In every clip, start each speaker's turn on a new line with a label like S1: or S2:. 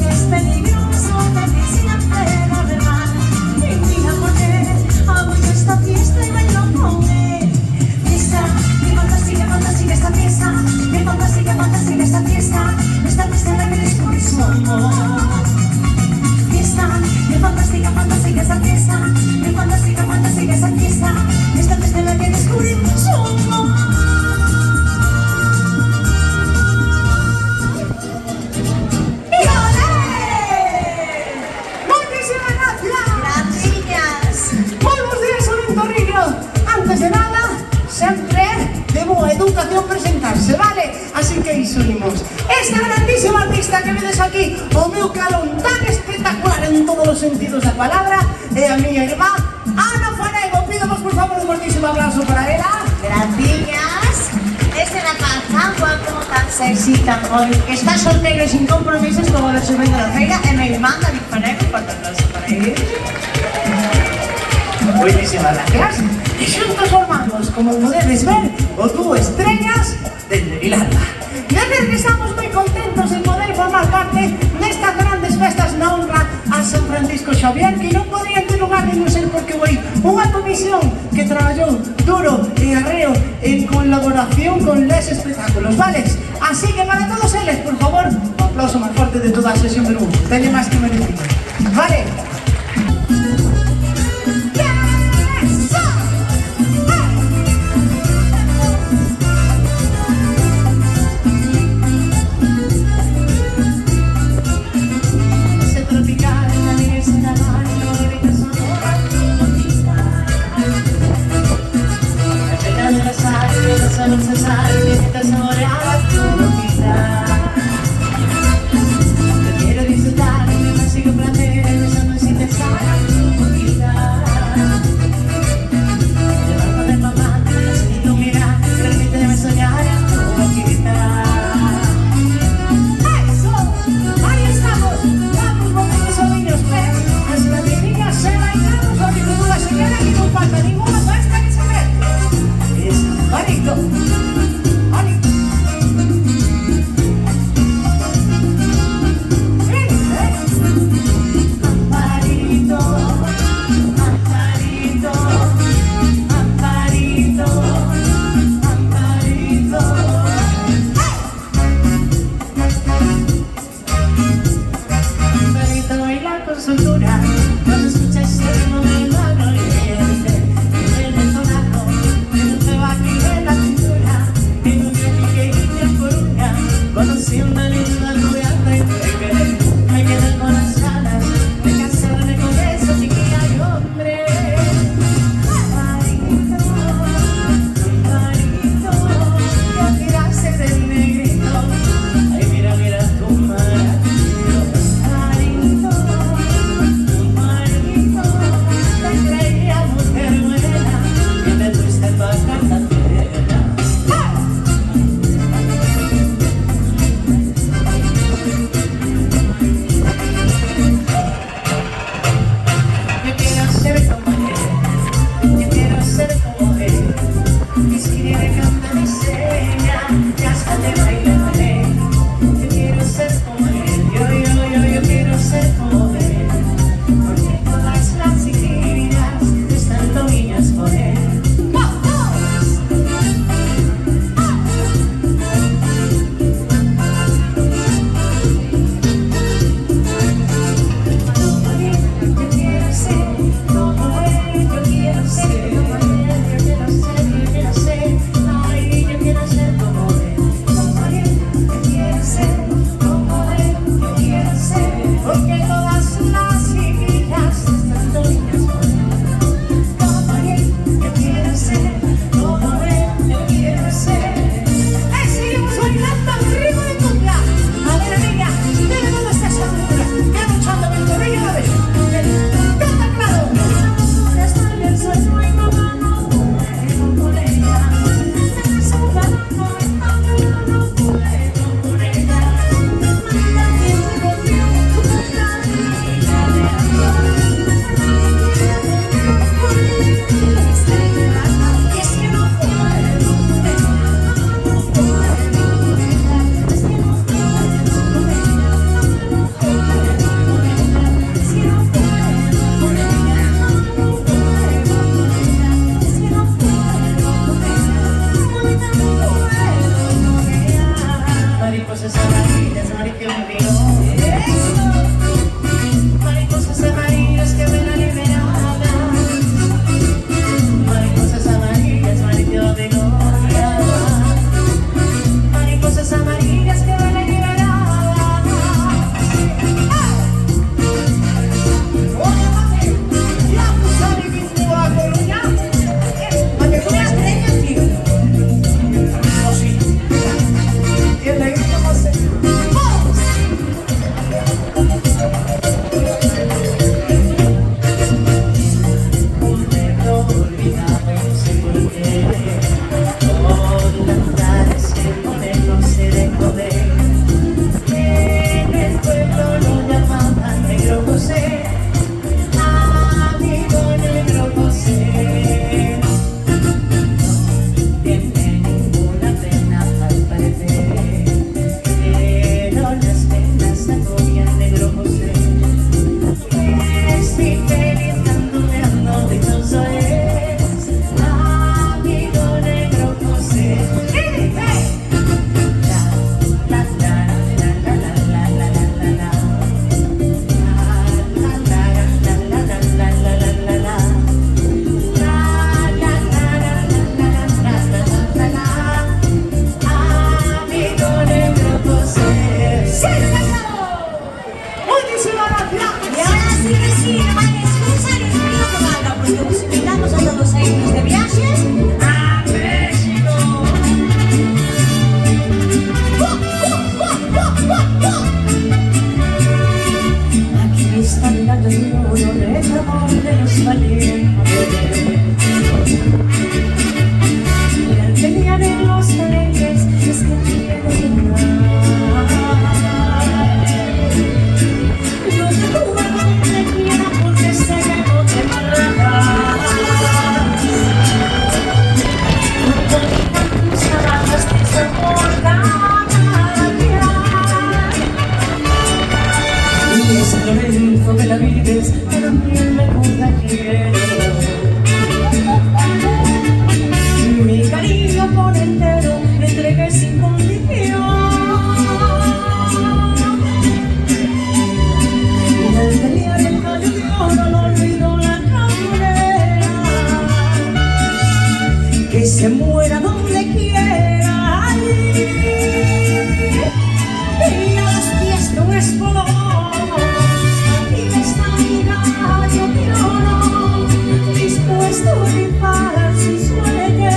S1: es peligroso porque siempre lo verdad. Y mira por qué hago yo esta fiesta y bailo con él. Fiesta, qué fantástica esta fiesta. Qué fantástica esta fiesta. Esta fiesta en la que descubrí su amor. Fiesta, qué fantástica esta fiesta. Qué fantástica esta fiesta. Esta fiesta en la que descubrí su amor. Antes de nada, sempre debo a educación presentarse, vale? Así que iso unimos. Esta grandísima artista que vedes aquí, o meu calón tan espectacular en todos os sentidos da palabra, é a miña irmá, Ana Fanego. Pidamos, por favor, un fortísimo aplauso para ela.
S2: Gracias. Este rapaz tan guapo, tan sexy, tan joven, que está solteiro e sin compromisos como lo subindo da feira, e meu irmán David Fanego, por aplauso para ele.
S1: Buenísimas gracias. Y xuntos formamos, como podedes ver, o dúo Estrellas dende Vilalba. Desde que estamos moi contentos de poder formar parte nestas grandes festas na honra a San Francisco Xavier, que non podrían ter lugar de non ser porque foi unha comisión que traballou duro e arreo en colaboración con les espectáculos, vales? Así que para todos eles, por favor, un aplauso máis forte de toda a sesión del mundo. Teñe máis que merecido. Vale?
S2: No se sabe, necesitas saborear tu boquita. Te quiero disfrutar, me consigo placer, besando sin pensar tu boquita. Debajo del mamá, necesito mirar, permíteme soñar tu boquita.
S1: ¡Eso! ¡Ahí estamos! ¡Vamos, bonitos sobrinos! ¡Pues! Hasta que niñas se bailamos, porque tú la señora que no falta ninguna fiesta que se ve. Es bonito.
S2: Cuando escuchas ese ritmo me magno y me el entonado, me te va aquí en la cintura, y no me que ir por una, conocí una linda rubia y me quedé con las ganas de casarme con esa chiquilla y hombre. Amparito, ya tiraste del negrito, ay mira tu maravillo. Es Lorenzo de la Vides, que también me contagiero. Mi cariño por entero le entregué sin condición. Y al pelear el gallo de oro no olvidó la cabrera. Que se muera donde quiera. Y a los pies de un espolón, aquí está mi gallo de oro, dispuesto a rifar su suerte.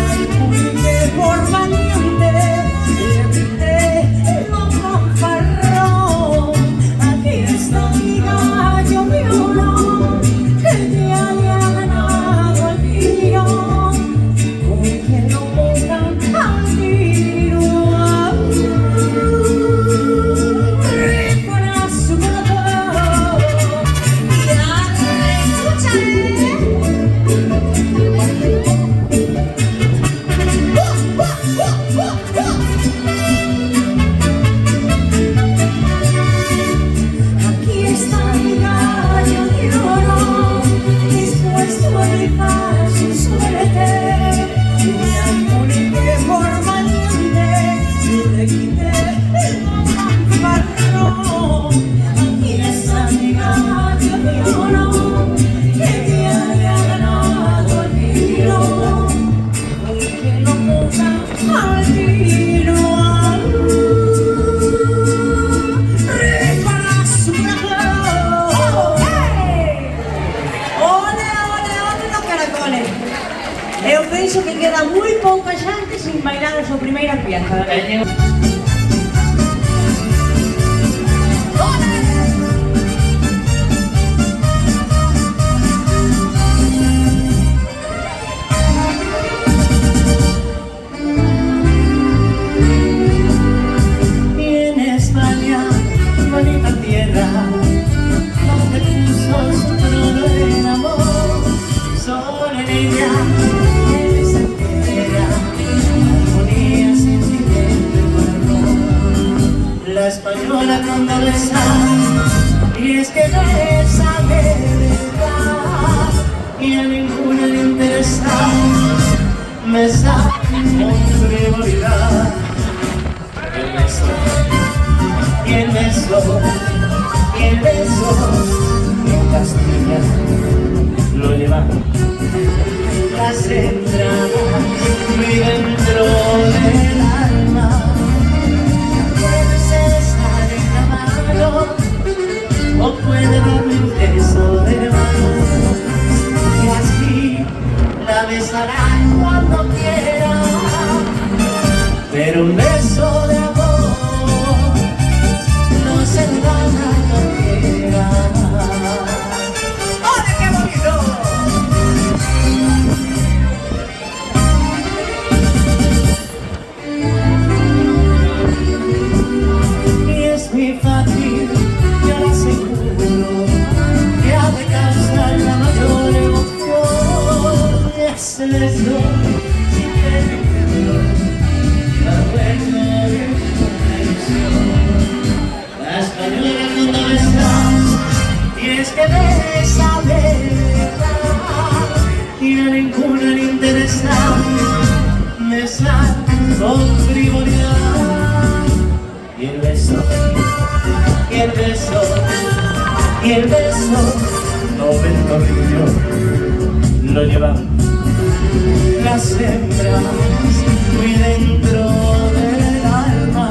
S2: Ay, porque por valiente le quité lo fanfarrón. Aquí está mi gallo de oro, que ya le ha ganado al tiro, con quien lo pongan al tiro. Rifa su corazón y aquí está mi gallo de oro, dispuesto a rifar su suerte. Y al poniente por valiente le quité el fanfarrón. Aquí está mi gallo de oro, que ya le ha ganado al tiro, con quien lo ponga al tiro. Rifa su corazón. Ole, ole, ole los caracoles. Eu penso que queda moi pouca xente sin bailar a súa primeira pieza. Y en España, bonita tierra, donde puso su trono el amor, sobre ella él se entera, armonía, sentimiento y corazón. La española condoleza, y es que besa de verdad, y a ninguna le interesa, besa con frivolidad. El beso, y el beso, y el beso, en Castilla lo llevan las entrañas muy dentro del alma. Puede estar en la mano o puede darme un beso de mano, y así la besarán cuando quiera, pero un beso de amor no se da a cualquiera. ¡Ole, qué bonito! Y es muy fácil, yo lo aseguro, que ha de causar la mayor emoción. Es el beso sin pedirlo, la buena de una ilusión. La española cuando besa, y es que besa de verdad, y a ninguna le interesa besar con frivolidad. Y el beso, y el beso, y el beso, no ven torrillo, lo llevan las hembras muy dentro del alma.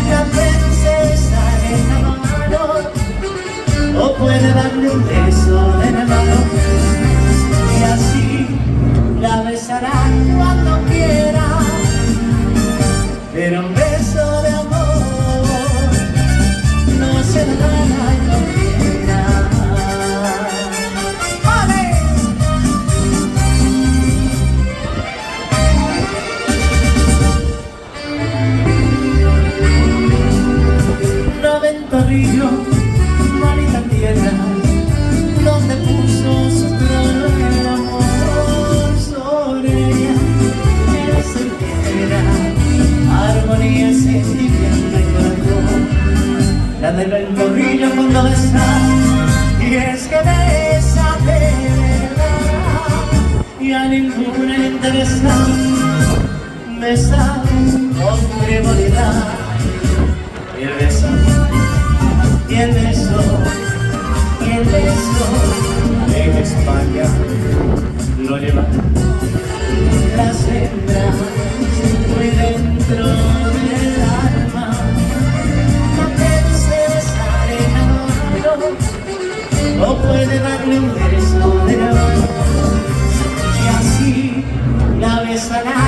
S2: La princesa en la mano o puede darle un beso de la mano, y así la besarán cuando quiera, pero un beso de amor no se da a cualquiera. ¡Ole! No ven torrillo, bonita tierra, donde puso su trono el amor, sobre ella él se entera, armonía, sentimiento y corazón. La del morrillo cuando besa, y es que besa de verdad, y a ninguna le interesa besar con frivolidad. Y el beso, y el beso, y el beso en España lo llevan las hembras muy dentro del alma. No piense besar enamorado, no puede darle un beso de amor, y así la besará